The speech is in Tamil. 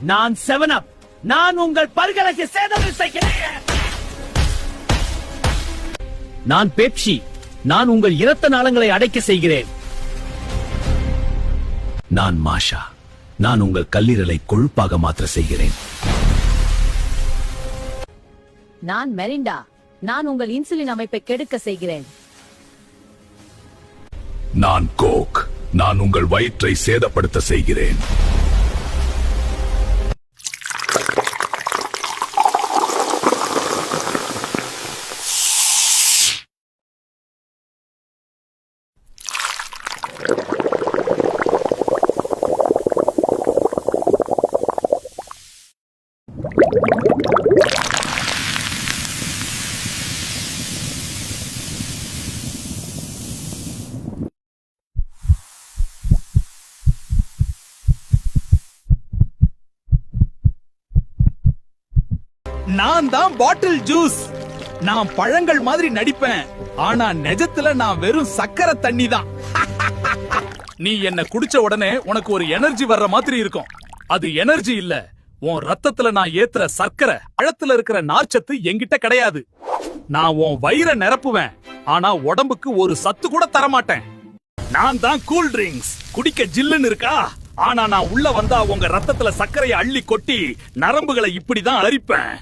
நான் 7up. நான் உங்கள் பற்களுக்கு சேதம் செய்கிறேன். நான் பெப்சி. நான் உங்கள் இரத்த நாளங்களை அடைக்க செய்கிறேன். நான் மாஷா. நான் உங்கள் கல்லீரலை கொழுப்பாக மாற்ற செய்கிறேன். நான் மெரிண்டா. நான் உங்கள் இன்சுலின் அமைப்பை கெடுக்க செய்கிறேன். நான் கோக். நான் உங்கள் வயிற்றை சேதப்படுத்த செய்கிறேன். நான் தான் பாட்டில் ஜூஸ். நான் பழங்கள் மாதிரி நடிப்பேன், ஆனா நிஜத்துல நான் வெறும் சக்கரை தண்ணி தான். நீ என்ன குடிச்ச உடனே உனக்கு ஒரு எனர்ஜி வர்ற மாதிரி இருக்கும். அது எனர்ஜி இல்ல, உன் ரத்தத்துல நான் ஏத்துற சர்க்கரை. பழத்துல இருக்கிற நார்ச்சத்து என்கிட்ட கிடையாது. நான் உன் வயிறை நிரப்புவேன், ஆனா உடம்புக்கு ஒரு சத்து கூட தரமாட்டேன். நான் தான் கூல் ட்ரிங்க்ஸ். குடிக்க ஜில்லுன்னு இருக்கா, ஆனா நான் உள்ள வந்தா உங்க ரத்தத்துல சர்க்கரையை அள்ளி கொட்டி நரம்புகளை இப்படிதான் அரிப்பேன்.